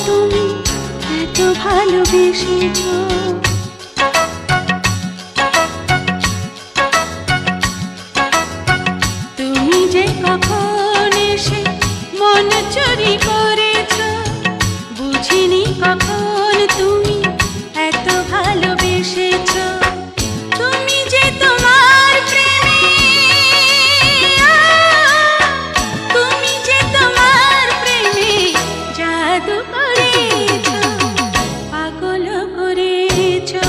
তুমি এত ভালোবেসেছো। তুমি যে কখন এসে মন চুরি করেছো, বুঝিনি কখন তুমি এত ভালোবেসেছো। তুমি যে তোমার প্রেমে, তুমি যে তোমার প্রেমে জাদু করেছো, পাগল করেছো।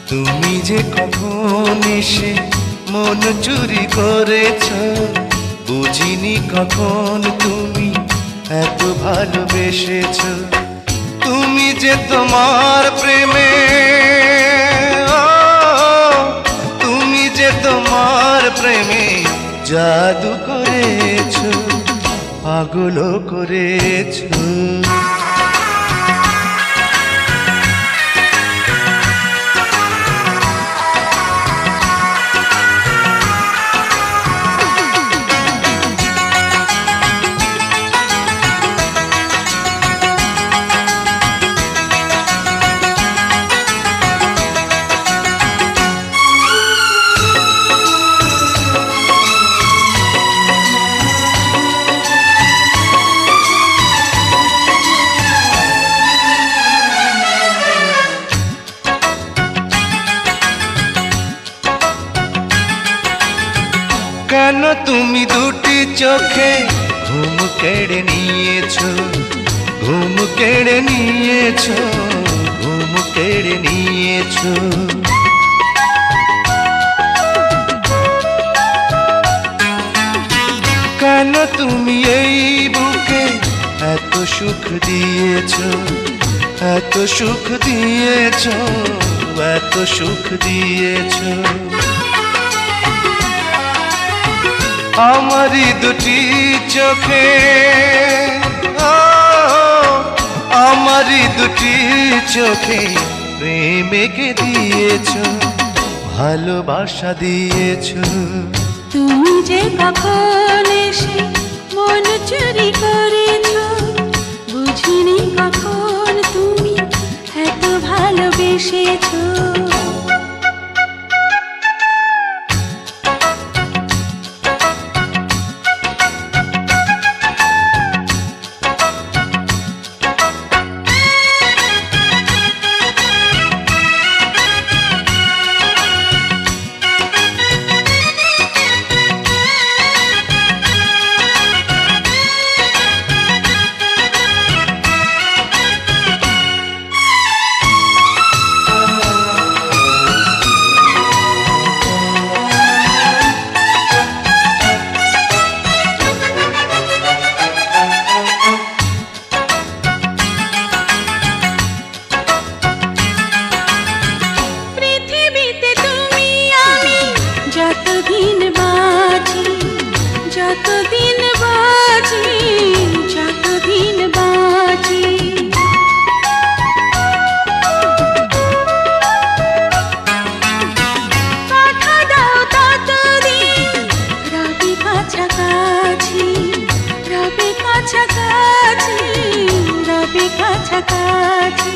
তুমি যে কখন এসে মন চুরি করেছ, বুঝিনি কখন তুমি এত ভালোবেসেছ। তুমি যে তোমার প্রেমে, তুমি যে তোমার প্রেমে জাদু করেছ, পাগল করেছ। কেন তুমি দুটি চোখে ঘুম কেড়ে নিয়েছো, ঘুম কেড়ে নিয়েছো, ঘুম কেড়ে নিয়েছো। কেন তুমি এই বুকে এত সুখ দিয়েছো, এত সুখ দিয়েছো, এত সুখ দিয়েছো। আমারি দুটি চোখে, আমারি দুটি চোখে প্রেমকে দিয়েছো, ভালোবাসা দিয়েছো। তুমি যে কখন এসে মন চুরি করেছো, বুঝিনি কখন তুমি এত ভালোবেসেছো। যতদিন বাঁচি, যতদিন বাঁচি, যতদিন বাঁচি, কথা দাও ততদিন রবি কাছাকাছি, রবি কাছাকাছি, রবি কাছাকাছি।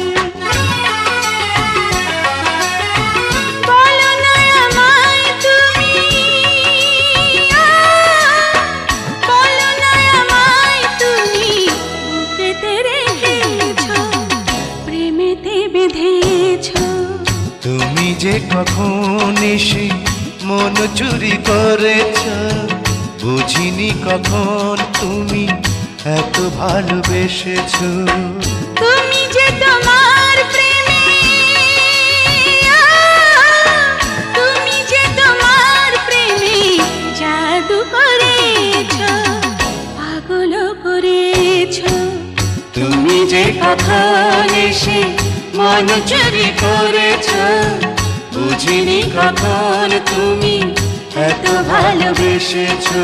তুমি যে কখন এসে মন চুরি করেছ, বুঝিনি কখন তুমি এত ভালোবেসেছ। তুমি যে তোমার প্রেমে, তুমি যে তোমার প্রেমে জাদু করেছো, পাগল করেছো। তুমি যে কখন এসে মন চুরি করেছো, বুঝিনি কখন তুমি এত ভালোবেসেছো।